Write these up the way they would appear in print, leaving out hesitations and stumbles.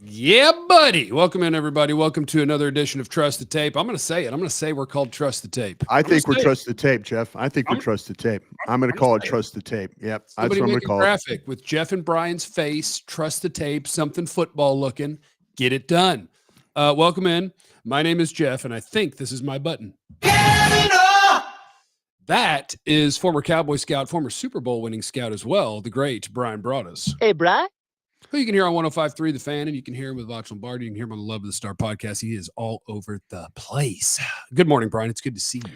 Yeah, buddy. Welcome in, everybody. Welcome to another edition of Trust the Tape. I'm going to say it. I'm going to say we're called Trust the Tape. I I'm gonna think we're say it. Trust the Tape, Jeff. I think we're I'm, Trust the Tape. I'm going to I'm going call it to say it. Trust the Tape. Yep, that's Somebody what I'm going make to a call it. graphic with Jeff and Brian's face. Trust the Tape. Something football looking. Get it done. Welcome in. My name is Jeff, and I think this is my button. That is former Cowboy scout, former Super Bowl winning scout as well, the great Bryan Broaddus. Hey, Bri. Who you can hear on 105.3 The Fan, and you can hear him with Vox Lombardi. You can hear him on the Love of the Star podcast. He is all over the place. Good morning, Brian. It's good to see you.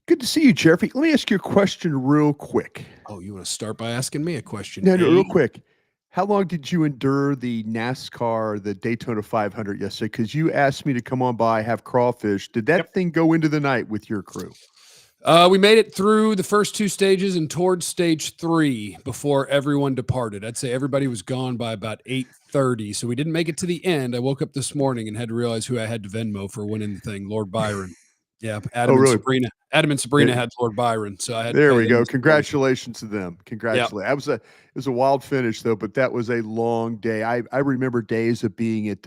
Good to see you, Jeffrey. Let me ask you a question real quick. Oh, you want to start by asking me a question? No, real quick. How long did you endure the NASCAR, the Daytona 500 yesterday? Because you asked me to come on by, have crawfish. Did that thing go into the night with your crew? We made it through the first two stages and towards stage 3 before everyone departed. I'd say everybody was gone by about 8:30, so we didn't make it to the end. I woke up this morning and had to realize who I had to Venmo for winning the thing, Lord Byron. Yeah, Adam and Sabrina. Adam and Sabrina had Lord Byron, so I had. There we go. Congratulations to them. Congratulations. Yep. It was a wild finish though, but that was a long day. I remember days of being at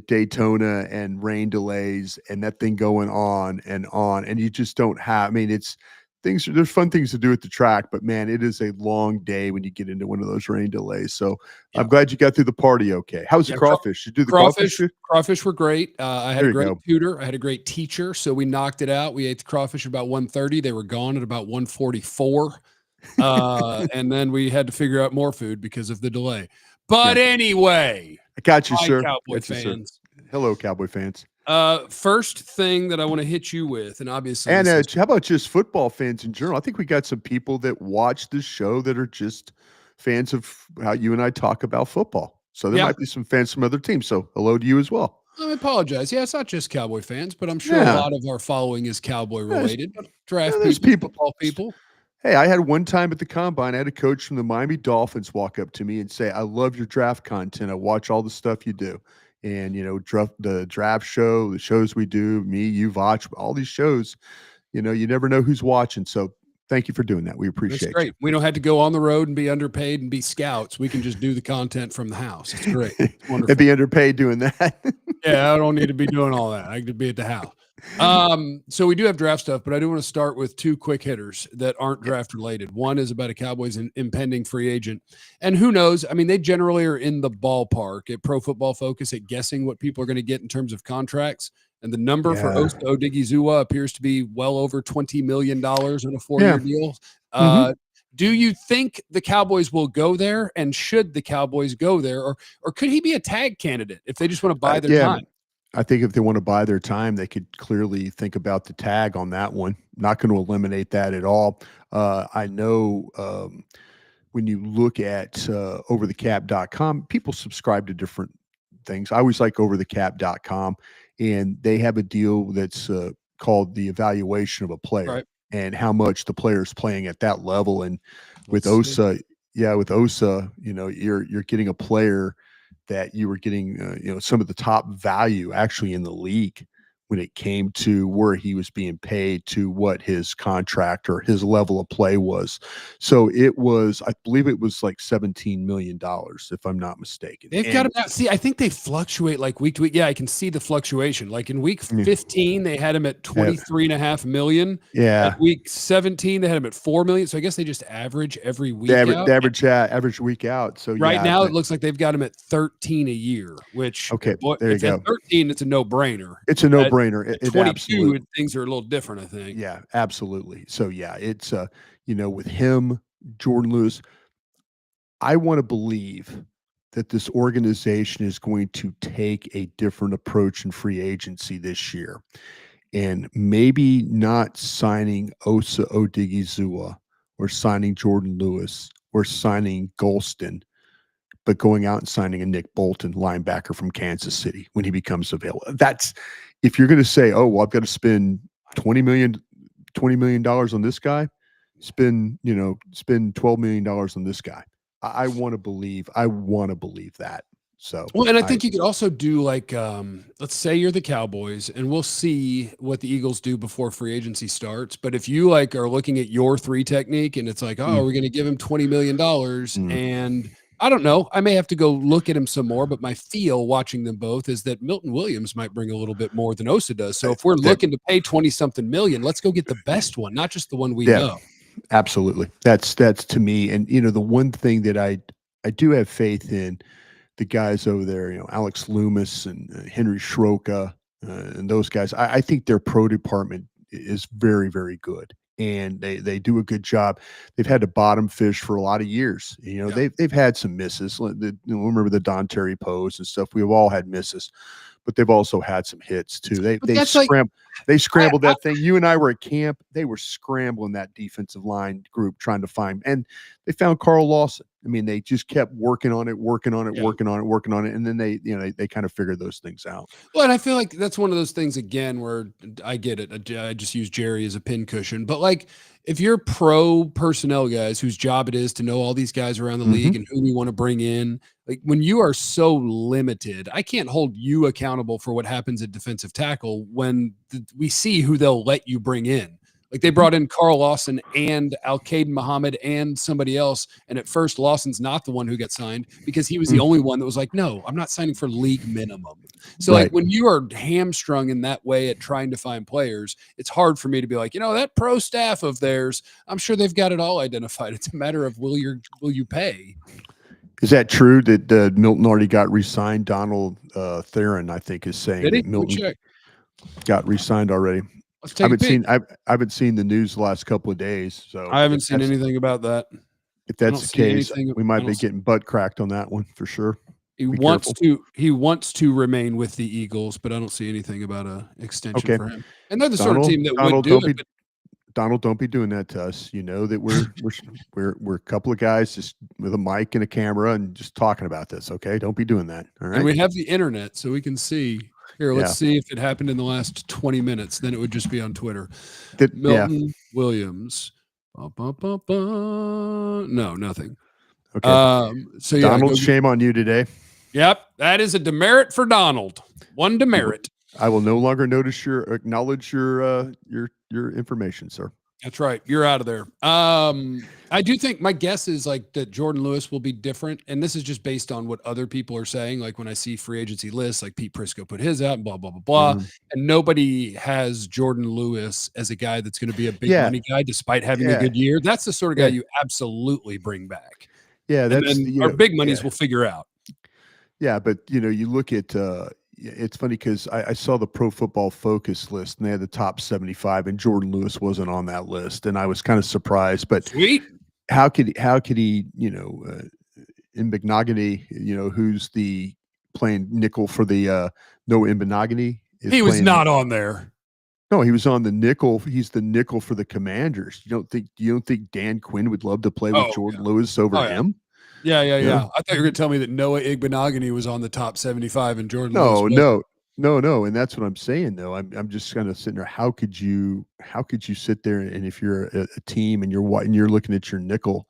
Daytona and rain delays and that thing going on, and you just don't have. I mean, there's fun things to do at the track, but man, it is a long day when you get into one of those rain delays. So I'm glad you got through the party okay. How's the crawfish? You do the crawfish? Crawfish were great. I had a great tutor. I had a great teacher, so we knocked it out. We ate the crawfish at about 1:30. They were gone at about 1:44. And then we had to figure out more food because of the delay. But anyway, I got you, sir. Cowboy fans. Hello, Cowboy fans. First thing that I want to hit you with, and obviously, and how about just football fans in general? I think we got some people that watch this show that are just fans of how you and I talk about football. So there might be some fans from other teams. So hello to you as well. I apologize. Yeah, it's not just Cowboy fans, but I'm sure a lot of our following is Cowboy related. Draft people, football people. Hey, I had one time at the Combine, I had a coach from the Miami Dolphins walk up to me and say, I love your draft content. I watch all the stuff you do. And, the draft show, the shows we do, me, you, Voch, all these shows, you never know who's watching. So thank you for doing that. We appreciate it. That's great. We don't have to go on the road and be underpaid and be scouts. We can just do the content from the house. It's great. It's wonderful. And be underpaid doing that. Yeah, I don't need to be doing all that. I could be at the house. So we do have draft stuff, but I do want to start with two quick hitters that aren't draft related. One is about a Cowboys impending free agent, and who knows? I mean, they generally are in the ballpark at Pro Football Focus at guessing what people are going to get in terms of contracts. And the number for Osa Odighizuwa appears to be well over $20 million on a 4-year deal. Do you think the Cowboys will go there? And should the Cowboys go there? Or could he be a tag candidate if they just want to buy their time? I think if they want to buy their time, they could clearly think about the tag on that one. Not going to eliminate that at all. I know when you look at overthecap.com, people subscribe to different things. I always like overthecap.com, and they have a deal that's called the evaluation of a player and how much the player is playing at that level. And with Osa, you're getting a player that you were getting, some of the top value actually in the league when it came to where he was being paid to what his contract or his level of play was. So I believe it was like $17 million, if I'm not mistaken. They've got to see, I think they fluctuate like week to week. Yeah, I can see the fluctuation. Like in week 15, they had him at $23.5 million. Yeah. At week 17, they had him at $4 million. So I guess they just average every week. Average week out. So right now it looks like they've got him at 13 a year, which there you go. At 13, it's a no-brainer. It's a no-brainer. At 22, things are a little different, I think. Yeah, absolutely. So it's with him, Jourdan Lewis, I want to believe that this organization is going to take a different approach in free agency this year, and maybe not signing Osa Odighizuwa or signing Jourdan Lewis or signing Golston, but going out and signing a Nick Bolton linebacker from Kansas City when he becomes available. That's if you're going to say, oh, well, I've got to spend $20 million on this guy, spend $12 million on this guy. I want to believe that. So, well, and I think you could also do like, let's say you're the Cowboys, and we'll see what the Eagles do before free agency starts. But if you are looking at your 3 technique, and it's like, oh, we're going to give him $20 million, and I don't know. I may have to go look at him some more, but my feel watching them both is that Milton Williams might bring a little bit more than Osa does. So if we're looking to pay 20-something million, let's go get the best one, not just the one we know. Absolutely. That's to me. And the one thing that I do have faith in the guys over there, Alex Loomis and Henry Schroka and those guys. I think their pro department is very, very good. And they do a good job. They've had to bottom fish for a lot of years. They've had some misses. Remember the Don Terry pose and stuff. We've all had misses, but they've also had some hits too. They scrambled that thing. You and I were at camp. They were scrambling that defensive line group trying to find, and they found Carl Lawson. I mean, they just kept working on it, and then they kind of figured those things out. Well, and I feel like that's one of those things again where I get it. I just use Jerry as a pincushion, but like if you're pro personnel guys whose job it is to know all these guys around the league and who we want to bring in, like when you are so limited, I can't hold you accountable for what happens at defensive tackle when we see who they'll let you bring in. Like they brought in Carl Lawson and Al-Qaeda Muhammad and somebody else. And at first Lawson's not the one who got signed because he was the only one that was like, no, I'm not signing for league minimum. So like when you are hamstrung in that way at trying to find players, it's hard for me to be like, that pro staff of theirs, I'm sure they've got it all identified. It's a matter of will you pay? Is that true that Milton already got re-signed? Donald Theron, I think, is saying that Milton got re-signed already. I haven't seen the news the last couple of days, so I haven't seen anything about that. If that's the case, we might be getting butt cracked on that one for sure. He wants to remain with the Eagles, but I don't see anything about an extension for him. And they're the sort of team that would do it. Donald, don't be doing that to us. You know that we're a couple of guys just with a mic and a camera and just talking about this. Okay, don't be doing that. All right. And we have the internet, so we can see. Here, let's see if it happened in the last 20 minutes. Then it would just be on Twitter. Milton Williams. No, nothing. Okay. So Donald, shame on you today. Yep, that is a demerit for Donald. One demerit. I will no longer acknowledge your information, sir. That's right. You're out of there. I do think my guess is like that Jourdan Lewis will be different. And this is just based on what other people are saying. Like when I see free agency lists, like Pete Prisco put his out and blah, blah, blah, blah. And nobody has Jourdan Lewis as a guy that's going to be a big money guy, despite having a good year. That's the sort of guy you absolutely bring back. Yeah. That's our big monies will figure out. Yeah. But you look at, it's funny because I saw the Pro Football Focus list and they had the top 75 and Jourdan Lewis wasn't on that list. And I was kind of surprised, but sweet. How could he, Imbenogany, who's the playing nickel for the Noah Imbenogany? He was not on there. No, he was on the nickel. He's the nickel for the Commanders. You don't think Dan Quinn would love to play with Jourdan Lewis over him? Yeah. I thought you were going to tell me that Noah Igbenogany was on the top 75 and Jourdan Lewis. No. And that's what I'm saying, though. I'm just kind of sitting there. How could you sit there and if you're a team and you're looking at your nickel,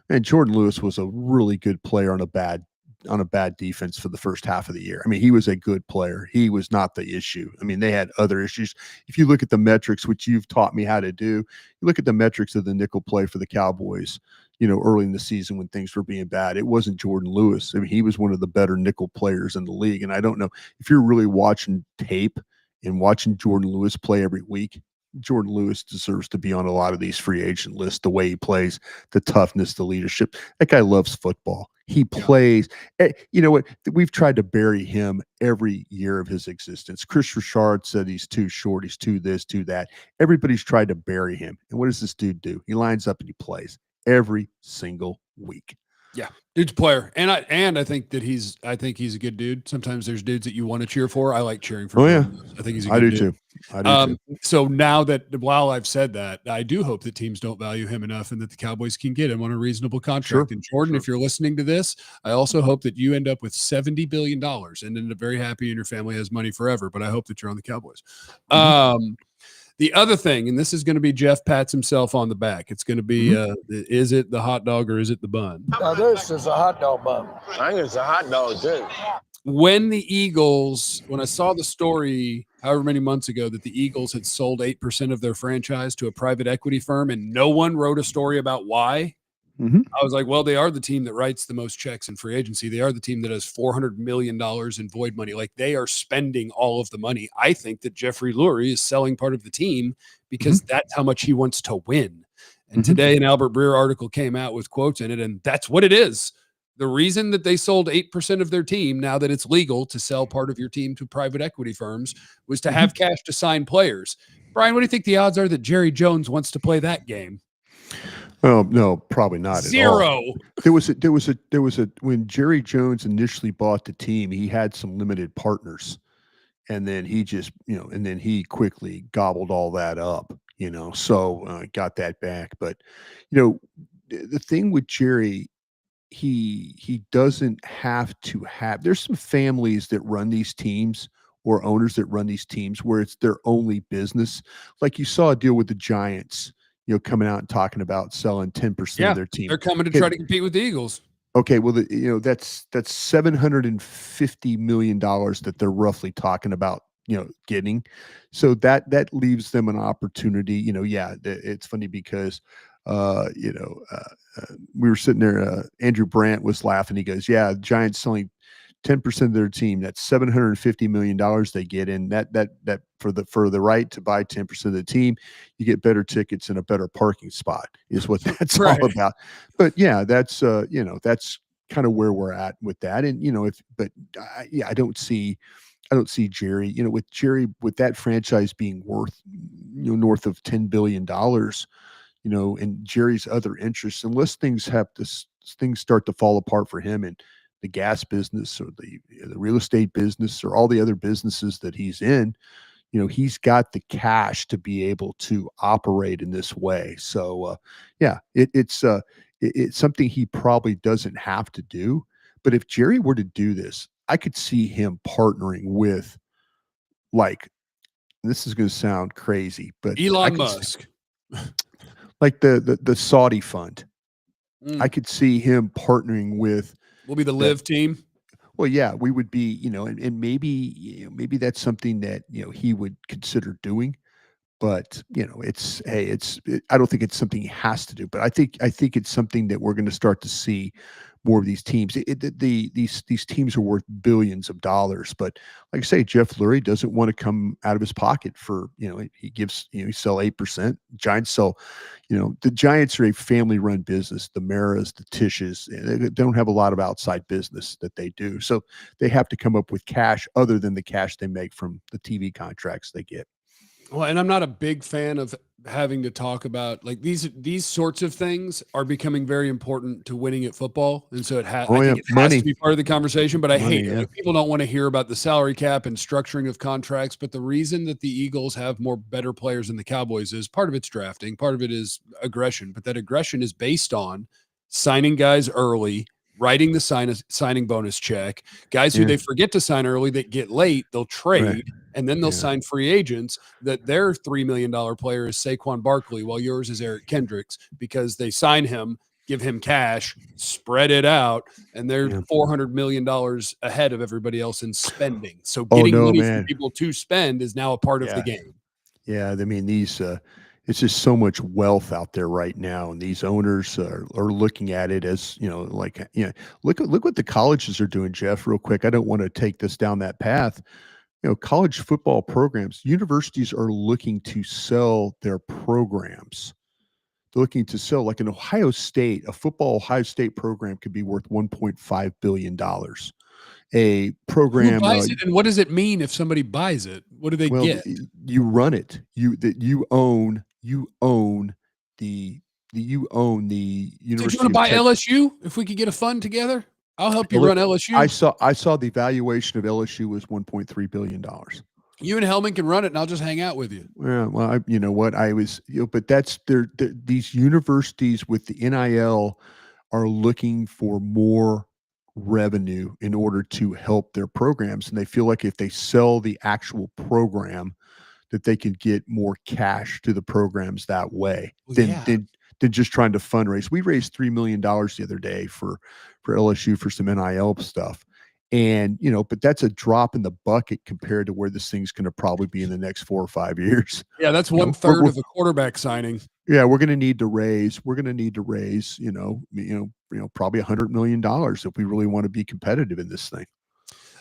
and Jourdan Lewis was a really good player on a bad defense for the first half of the year. I mean, he was a good player. He was not the issue. I mean, they had other issues. If you look at the metrics, which you've taught me how to do, you look at the metrics of the nickel play for the Cowboys, early in the season when things were being bad, it wasn't Jourdan Lewis. I mean, he was one of the better nickel players in the league. And I don't know if you're really watching tape and watching Jourdan Lewis play every week, Jourdan Lewis deserves to be on a lot of these free agent lists, the way he plays, the toughness, the leadership. That guy loves football. He plays. You know what? We've tried to bury him every year of his existence. Chris Richard said he's too short. He's too this, too that. Everybody's tried to bury him. And what does this dude do? He lines up and he plays every single week. Yeah, dude's a player, and I think that he's a good dude. Sometimes there's dudes that you want to cheer for. I like cheering for. I think he's a good dude. I do too. So now that while I've said that, I do hope that teams don't value him enough, and that the Cowboys can get him on a reasonable contract. And Jourdan, if you're listening to this, I also hope that you end up with $70 billion and end up very happy, and your family has money forever. But I hope that you're on the Cowboys. The other thing, and this is going to be Jeff pats himself on the back. It's going to be, is it the hot dog or is it the bun? No, this is a hot dog bun. I think it's a hot dog, too. When I saw the story however many months ago that the Eagles had sold 8% of their franchise to a private equity firm and no one wrote a story about why, I was like, well, they are the team that writes the most checks in free agency. They are the team that has $400 million in void money. Like, they are spending all of the money. I think that Jeffrey Lurie is selling part of the team because that's how much he wants to win. And today an Albert Breer article came out with quotes in it, and that's what it is. The reason that they sold 8% of their team, now that it's legal to sell part of your team to private equity firms, was to have cash to sign players. Brian, what do you think the odds are that Jerry Jones wants to play that game? Oh, no, probably not Zero. at all. There was a when Jerry Jones initially bought the team, he had some limited partners, and then he just, and then he quickly gobbled all that up, so got that back. But, the thing with Jerry, he doesn't have to have, there's some families that run these teams or owners that run these teams where it's their only business. Like you saw a deal with the Giants, coming out and talking about selling 10% of their team. They're coming to try to compete with the Eagles. Okay, well, that's $750 million that they're roughly talking about, getting. So that leaves them an opportunity. It's funny because we were sitting there. Andrew Brandt was laughing. He goes, "Yeah, the Giants selling 10% of their team. That's $750 million they get in. That for the right to buy 10% of the team, you get better tickets and a better parking spot. Is what that's all about. But yeah, that's that's kind of where we're at with that. And I don't see Jerry. With Jerry, with that franchise being worth north of $10 billion. And Jerry's other interests, unless things start to fall apart for him and the gas business or the real estate business or all the other businesses that he's in, he's got the cash to be able to operate in this way. So, it's something he probably doesn't have to do. But if Jerry were to do this, I could see him partnering with, like, this is going to sound crazy, but Elon Musk. Like the Saudi fund. I could see him partnering with. We'll be the live team. Well, yeah, we would be, and maybe, maybe that's something that, he would consider doing, but I don't think it's something he has to do, but I think it's something that we're going to start to see more of these teams. These teams are worth billions of dollars, but like I say, Jeff Lurie doesn't want to come out of his pocket for, he gives, he sell 8%. Giants sell, the Giants are a family run business. The Maras, the Tishes, they don't have a lot of outside business that they do. So they have to come up with cash other than the cash they make from the TV contracts they get. Well, and I'm not a big fan of having to talk about, like, these sorts of things are becoming very important to winning at football. And so I think it has to be part of the conversation, but I hate it. Like, people don't want to hear about the salary cap and structuring of contracts. But the reason that the Eagles have better players than the Cowboys is part of it's drafting, part of it is aggression, but that aggression is based on signing guys early, writing the signing bonus check, guys who they forget to sign early, that get late, they'll trade, and then they'll sign free agents that their $3 million player is Saquon Barkley, while yours is Eric Kendricks, because they sign him, give him cash, spread it out, and they're $400 million ahead of everybody else in spending. So getting money from people to spend is now a part of the game. Yeah, I mean, it's just so much wealth out there right now, and these owners are looking at it as, look what the colleges are doing, Jeff, real quick. I don't want to take this down that path. College football programs, universities are looking to sell their programs. They're looking to sell, like in Ohio State, a football Ohio State program could be worth $1.5 billion. A program. Who buys it, and what does it mean if somebody buys it? What do they get? You run it. You own the university. Did you want to buy LSU? If we could get a fund together, I'll help you run LSU. I saw the valuation of LSU was $1.3 billion. You and Hellman can run it, and I'll just hang out with you. Yeah, well, you know what? But that's these universities with the NIL are looking for more revenue in order to help their programs, and they feel like if they sell the actual program, that they can get more cash to the programs that way than just trying to fundraise. We raised $3 million the other day for LSU for some NIL stuff, And, but that's a drop in the bucket compared to where this thing's going to probably be in the next 4 or 5 years. Yeah, that's You know, 1/3 of a quarterback signing. Yeah, we're going to need to raise, probably $100 million if we really want to be competitive in this thing.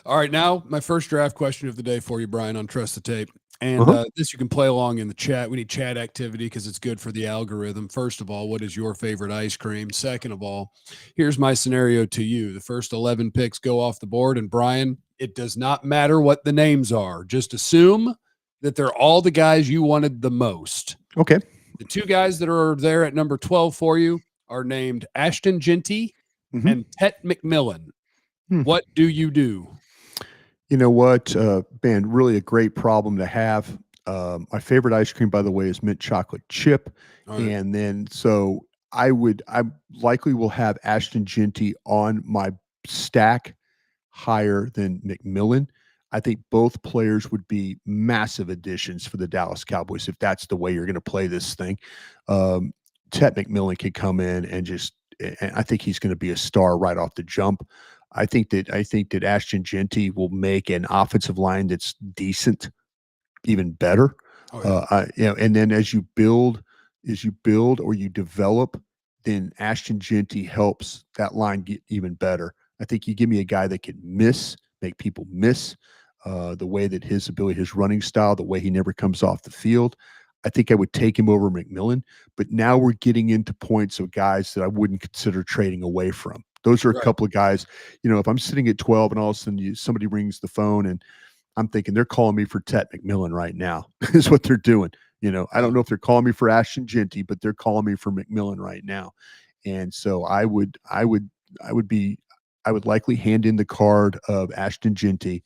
All right, now my first draft question of the day for you, Bryan, on Trust the Tape. And this you can play along in the chat. We need chat activity because it's good for the algorithm. First of all, what is your favorite ice cream? Second of all, here's my scenario to you. The first 11 picks go off the board. And Bryan, it does not matter what the names are. Just assume that they're all the guys you wanted the most. Okay. The 2 guys that are there at number 12 for you are named Ashton Jeanty and Tet McMillen. What do you do? You know what, man, really a great problem to have. My favorite ice cream, by the way, is mint chocolate chip. Right. And then, so I likely will have Ashton Jeanty on my stack higher than McMillen. I think both players would be massive additions for the Dallas Cowboys if that's the way you're going to play this thing. Tet McMillen could come in and I think he's going to be a star right off the jump. I think that Ashton Jeanty will make an offensive line that's decent even better. And then as you build or you develop, then Ashton Jeanty helps that line get even better. I think you give me a guy that can make people miss, the way that his running style, the way he never comes off the field. I think I would take him over McMillen, but now we're getting into points of guys that I wouldn't consider trading away from. Those are a couple of guys, if I'm sitting at 12 and all of a sudden somebody rings the phone and I'm thinking they're calling me for Tet McMillen right now is what they're doing. I don't know if they're calling me for Ashton Jeanty, but they're calling me for McMillen right now. And so I would likely hand in the card of Ashton Jeanty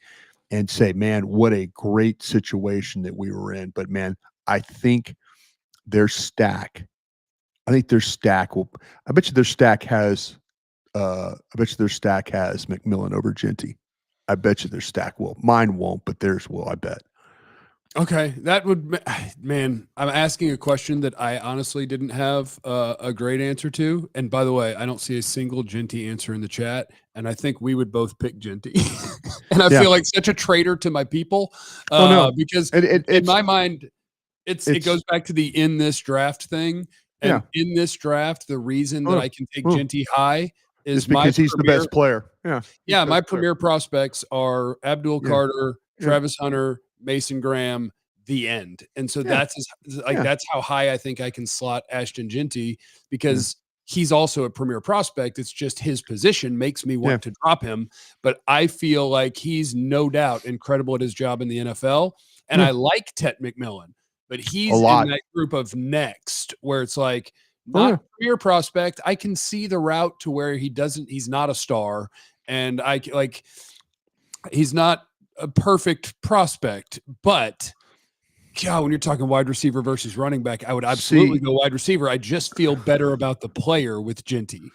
and say, man, what a great situation that we were in. But man, I bet you their stack has McMillen over Jeanty. I bet you their stack will. Mine won't, but theirs will, I bet. Okay. That would, man, I'm asking a question that I honestly didn't have a great answer to. And by the way, I don't see a single Jeanty answer in the chat. And I think we would both pick Jeanty. And I feel like such a traitor to my people because in my mind, it goes back to the in this draft thing. And in this draft, the reason that I can take Jeanty high is because he's the best player. Yeah. My premier prospects are Abdul Carter, Travis Hunter, Mason Graham, the end. And so that's how high I think I can slot Ashton Jeanty because he's also a premier prospect. It's just his position makes me want to drop him. But I feel like he's no doubt incredible at his job in the NFL. And I like Tet McMillen. But he's in that group of next where it's like not a premier prospect. I can see the route to where he's not a star. And he's not a perfect prospect. But God, when you're talking wide receiver versus running back, I would absolutely go wide receiver. I just feel better about the player with Jeanty.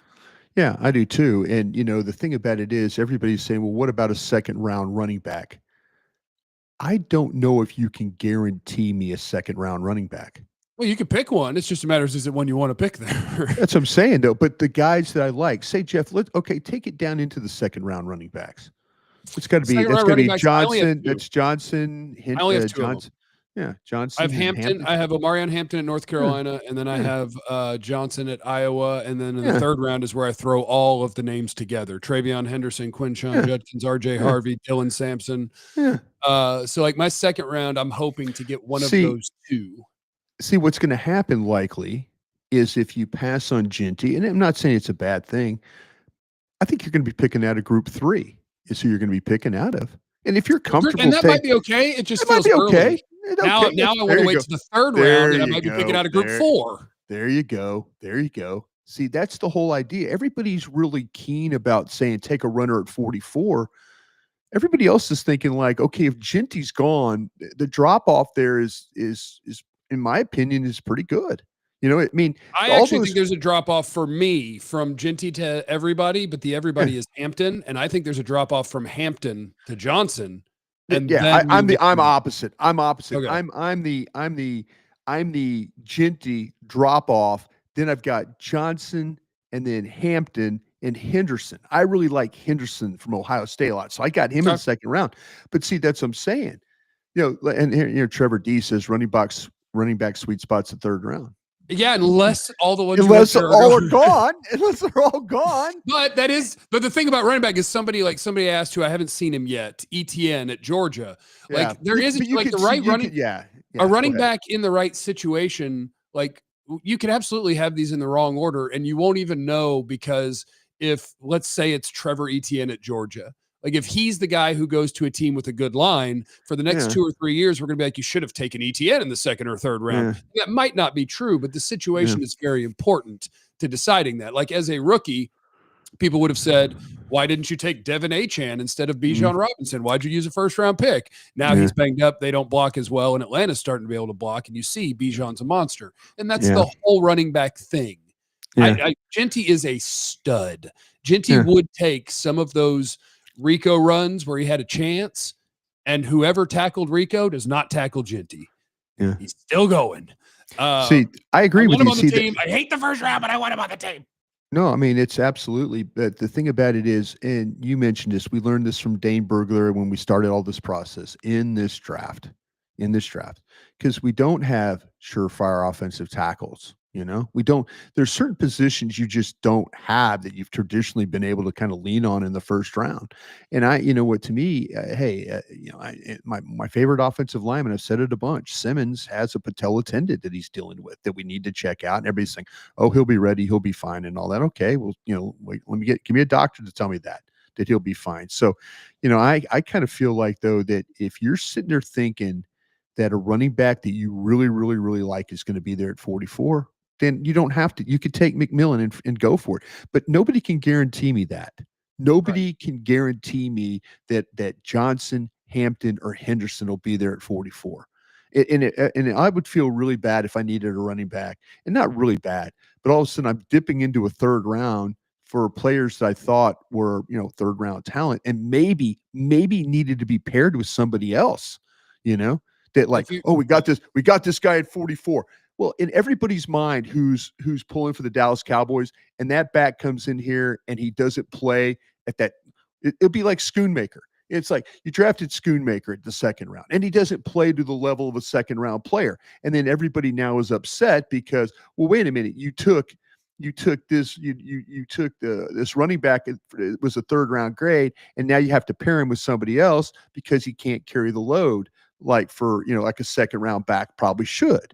Yeah, I do too. And, the thing about it is everybody's saying, well, what about a second round running back? I don't know if you can guarantee me a second round running back. Well, you can pick one. It's just a matter of is it one you want to pick there. That's what I'm saying, though. But the guys that I like, say, Jeff, take it down into the second round running backs. It's got to be Johnson. That's Johnson. I only have two Johnson. Yeah, Johnson. I have Hampton. I have Omarion Hampton at North Carolina, and then I have Johnson at Iowa, and then in the third round is where I throw all of the names together: Travion Henderson, Quinshon Judkins, R.J. Harvey, Dylan Sampson. So like my second round, I'm hoping to get one of those two. See, what's going to happen likely is if you pass on Jeanty, and I'm not saying it's a bad thing, I think you're going to be picking out of group 3 is who you're going to be picking out of. And if you're comfortable, and that might be okay. It just feels early. Now I want to wait to the third round, and I might be picking out of group 4. There you go. See, that's the whole idea. Everybody's really keen about saying take a runner at 44. Everybody else is thinking like, okay, if Jeanty's gone, the drop off there is in my opinion is pretty good. I actually think there's a drop off for me from Jeanty to everybody, but the everybody is Hampton, and I think there's a drop off from Hampton to Johnson. And I'm opposite. Okay. I'm the Jeanty drop off. Then I've got Johnson and then Hampton, and Henderson. I really like Henderson from Ohio State a lot, so I got him in the second round. But see, that's what I'm saying. And here, Trevor D says running back sweet spots the third round. Yeah, unless all the ones unless all are gone. Unless they're all gone. But the thing about running back is somebody asked who I haven't seen him yet, Etienne at Georgia. Yeah. Like there is like the right running a running back in the right situation. Like you could absolutely have these in the wrong order, and you won't even know, because if let's say it's Trevor Etienne at Georgia. Like if he's the guy who goes to a team with a good line for the next 2 or 3 years, we're going to be like, you should have taken Etienne in the second or third round. That might not be true, but the situation is very important to deciding that. Like as a rookie, people would have said, why didn't you take Devin Achane instead of Bijan Robinson? Why'd you use a first round pick? Now he's banged up. They don't block as well. And Atlanta's starting to be able to block. And you see Bijan's a monster. And that's the whole running back thing. Jeanty is a stud. Jeanty would take some of those Rico runs where he had a chance, and whoever tackled Rico does not tackle Jeanty. Yeah. He's still going. See, I agree with you. On the team. I hate the first round, but I want him on the team. No, I mean, it's absolutely, but the thing about it is, and you mentioned this, we learned this from Dane Burglar when we started all this process in this draft, because we don't have surefire offensive tackles. We don't, there's certain positions you just don't have that you've traditionally been able to kind of lean on in the first round. And to me, my favorite offensive lineman, I've said it a bunch, Simmons has a patella tendon that he's dealing with that we need to check out. And everybody's saying, oh, he'll be ready, he'll be fine and all that. Okay, well, wait, give me a doctor to tell me that he'll be fine. So, I kind of feel like though, that if you're sitting there thinking that a running back that you really, really, really like is going to be there at 44, then you don't have to. You could take McMillen and go for it. But nobody can guarantee me that. Nobody can guarantee me that Johnson, Hampton, or Henderson will be there at 44. And I would feel really bad if I needed a running back. And not really bad, but all of a sudden I'm dipping into a third round for players that I thought were, third round talent and maybe needed to be paired with somebody else, that like, we got this guy at 44. Well, in everybody's mind who's pulling for the Dallas Cowboys, and that back comes in here and he doesn't play at that, it'll be like Schoonmaker. It's like you drafted Schoonmaker at the second round and he doesn't play to the level of a second round player. And then everybody now is upset because, well, wait a minute, you took this running back, it was a third round grade, and now you have to pair him with somebody else because he can't carry the load like like a second round back probably should.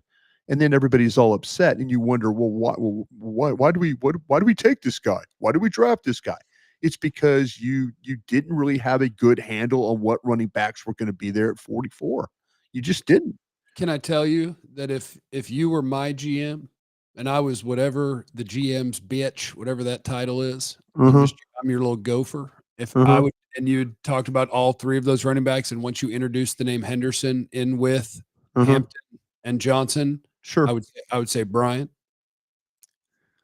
And then everybody's all upset, and you wonder, well, why do we take this guy? Why do we draft this guy? It's because you didn't really have a good handle on what running backs were going to be there at 44. You just didn't. Can I tell you that if you were my GM and I was whatever the GM's bitch, whatever that title is, I'm your little gopher. If I would, and you talked about all three of those running backs, and once you introduced the name Henderson in with Hampton and Johnson, sure, I would say, Bryan,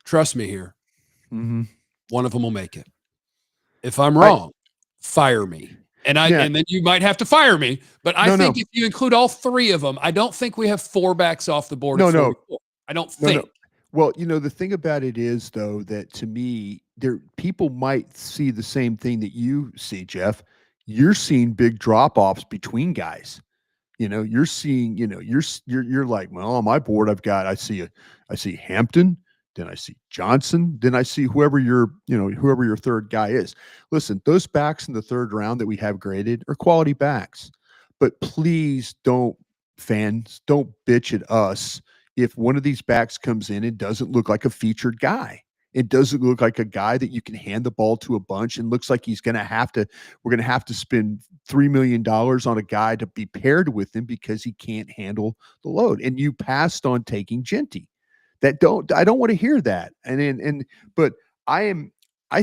trust me here. One of them will make it. If I'm wrong, fire me. And then you might have to fire me. But I think if you include all three of them, I don't think we have four backs off the board. I don't think. Well, the thing about it is, though, that to me, people might see the same thing that you see, Jeff. You're seeing big drop-offs between guys. You're seeing, you're like, well, on my board, I see Hampton, then I see Johnson, then I see whoever your third guy is. Listen, those backs in the third round that we have graded are quality backs, but please don't bitch at us if one of these backs comes in and doesn't look like a featured guy. It doesn't look like a guy that you can hand the ball to a bunch and looks like we're going to have to spend $3 million on a guy to be paired with him because he can't handle the load. And you passed on taking Jeanty. I don't want to hear that. But I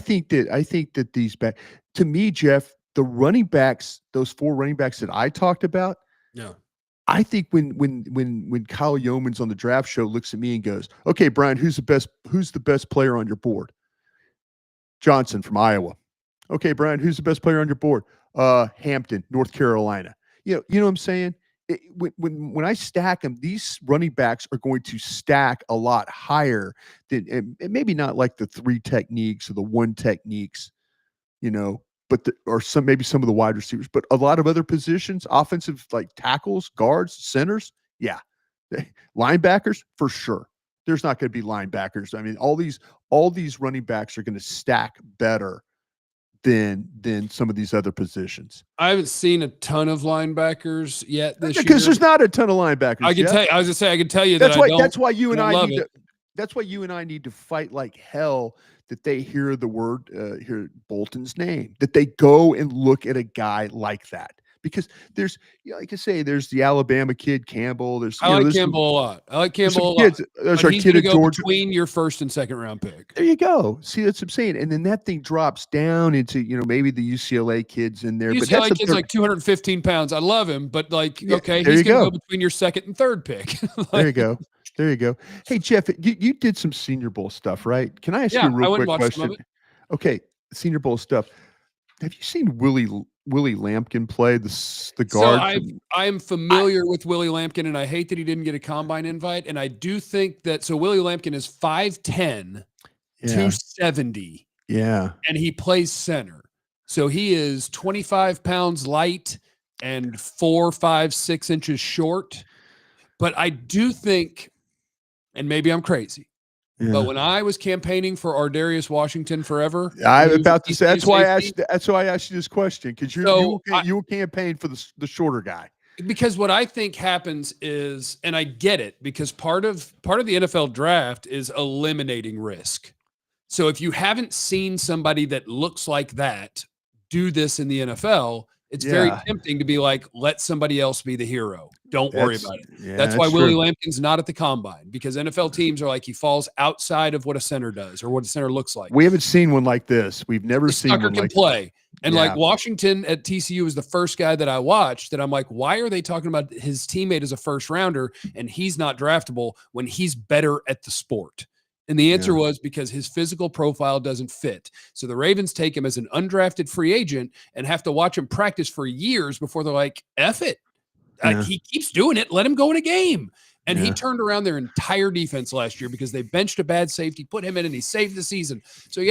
think that these back, to me, Jeff, the running backs, those four running backs that I talked about. Yeah. I think when Kyle Yeoman's on the draft show looks at me and goes, okay, Bryan, who's the best player on your board? Johnson from Iowa. Okay, Bryan, who's the best player on your board? Hampton, North Carolina. You know what I'm saying? when I stack them, these running backs are going to stack a lot higher than, and maybe not like the 3 techniques or the 1 techniques, but or maybe some of the wide receivers, but a lot of other positions, offensive like tackles, guards, centers, yeah, linebackers for sure. There's not going to be linebackers. I mean, all these running backs are going to stack better than some of these other positions. I haven't seen a ton of linebackers yet this year. Because there's not a ton of linebackers. I can tell you, I was gonna say I can tell you that's that why that's why you and I need it. that's why you and I need to fight like hell that they hear the word hear Bolton's name, that they go and look at a guy like that. Because there's, like I say, there's the Alabama kid Campbell. I like Campbell a lot. I like Campbell a lot. There's our he's kid going to at go Georgia. between your 1st and 2nd round pick. There you go. See, that's what I'm saying. And then that thing drops down into, maybe the UCLA kids in there. UCLA but kid's like 215 pounds. I love him, but okay, he's going to go between your 2nd and 3rd pick. There you go. There you go. Hey, Jeff, you did some Senior Bowl stuff, right? Can I ask you a real quick question? Okay, Senior Bowl stuff. Have you seen Willie Lampkin play the guard? So I'm familiar with Willie Lampkin, and I hate that he didn't get a combine invite. And I do think that Willie Lampkin is 5'10", 270. Yeah. And he plays center. So he is 25 pounds light and 4, 5, 6 inches short. But I do think, and maybe I'm crazy, but when I was campaigning for Ardarius Washington forever, I'm about to say that's why I asked you this question, because you campaigned for the shorter guy. Because what I think happens is, and I get it, because part of the NFL draft is eliminating risk. So if you haven't seen somebody that looks like that do this in the NFL, it's very tempting to be like, let somebody else be the hero. Don't worry about it. Yeah, that's why Willie Lampkin's not at the combine, because NFL teams are like, he falls outside of what a center does or what a center looks like. We haven't seen one like this. We've never seen one like play. And like Washington at TCU is the first guy that I watched that I'm like, why are they talking about his teammate as a first rounder and he's not draftable when he's better at the sport? And the answer was because his physical profile doesn't fit. So the Ravens take him as an undrafted free agent and have to watch him practice for years before they're like, F it. He keeps doing it. Let him go in a game. And he turned around their entire defense last year because they benched a bad safety, put him in, and he saved the season. So,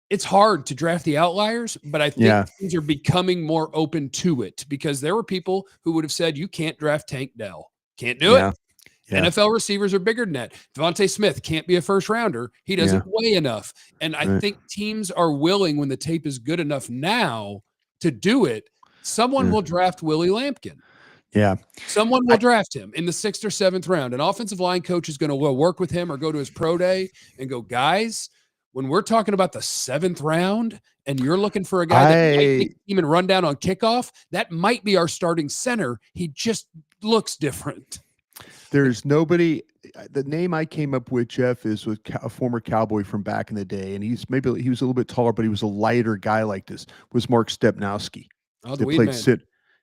it's hard to draft the outliers, but I think things are becoming more open to it, because there were people who would have said, you can't draft Tank Dell. Can't do it. Yeah. NFL receivers are bigger than that. Devontae Smith can't be a first rounder. He doesn't weigh enough. And I think teams are willing, when the tape is good enough now, to do it. Someone will draft Willie Lampkin. Yeah. Someone will draft him in the 6th or 7th round. An offensive line coach is going to work with him or go to his pro day and go, guys, when we're talking about the 7th round and you're looking for a guy that might take team and run down on kickoff, that might be our starting center. He just looks different. There's nobody. The name I came up with, Jeff, is with a former Cowboy from back in the day, and he was a little bit taller, but he was a lighter guy like this. Was Mark Stepnowski? Oh, the weed man.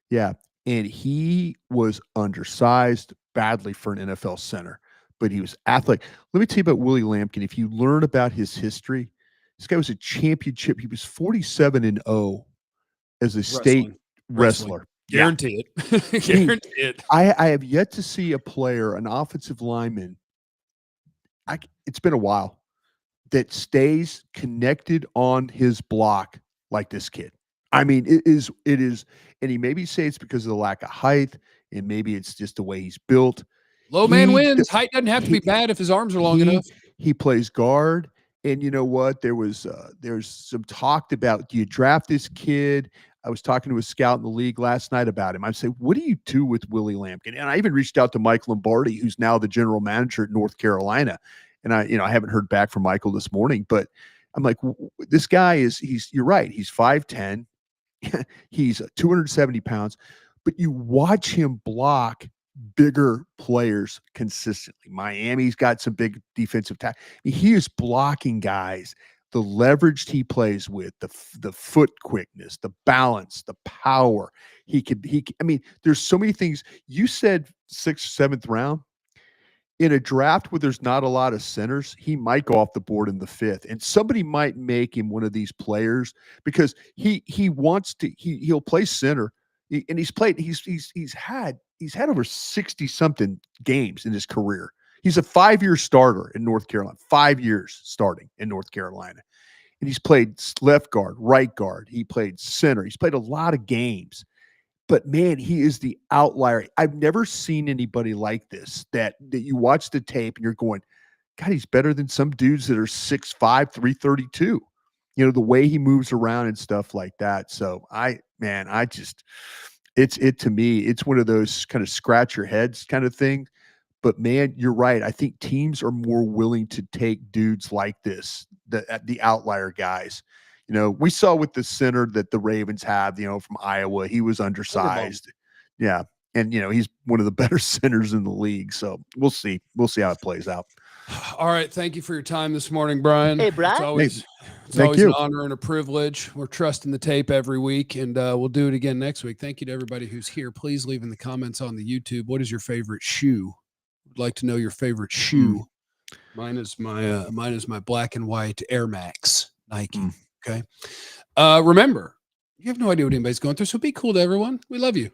Yeah, and he was undersized badly for an NFL center, but he was athletic. Let me tell you about Willie Lampkin. If you learn about his history, this guy was a championship. He was 47-0 as a state wrestler. Guarantee it. Guarantee it. I have yet to see a player, an offensive lineman, it's been a while, that stays connected on his block like this kid. I mean, it is, and he maybe say it's because of the lack of height, and maybe it's just the way he's built. Low man wins. Height doesn't have to be bad if his arms are long enough. He plays guard. And you know what? There's some talk about, do you draft this kid? I was talking to a scout in the league last night about him. I said, what do you do with Willie Lampkin? And I even reached out to Mike Lombardi, who's now the general manager at North Carolina. And I haven't heard back from Michael this morning, but I'm like, this guy you're right. He's 5'10". He's 270 pounds, but you watch him block bigger players consistently. Miami's got some big defensive tackle. He is blocking guys. The leverage he plays with, the foot quickness, the balance, the power. I mean, there's so many things. You said 6th, 7th round. In a draft where there's not a lot of centers, he might go off the board in the 5th, and somebody might make him one of these players because he'll play center. And he's played. He's had over 60 something games in his career. He's a 5-year starter in North Carolina. 5 years starting in North Carolina, and he's played left guard, right guard. He played center. He's played a lot of games. But man, he is the outlier. I've never seen anybody like this. That you watch the tape and you're going, God, he's better than some dudes that are 6'5", 332. You know, the way he moves around and stuff like that. So to me, it's one of those kind of scratch your heads kind of thing. But man, you're right. I think teams are more willing to take dudes like this, the outlier guys. You know, we saw with the center that the Ravens have, you know, from Iowa, he was undersized. Yeah. And, you know, he's one of the better centers in the league. So we'll see. We'll see how it plays out. All right. Thank you for your time this morning, Bryan. Hey, Bryan. It's always an honor and a privilege. We're trusting the tape every week, and we'll do it again next week. Thank you to everybody who's here. Please leave in the comments on the YouTube. What is your favorite shoe? I'd like to know your favorite shoe. Mine is my black and white Air Max Nike. Okay. Remember, you have no idea what anybody's going through, so be cool to everyone. We love you.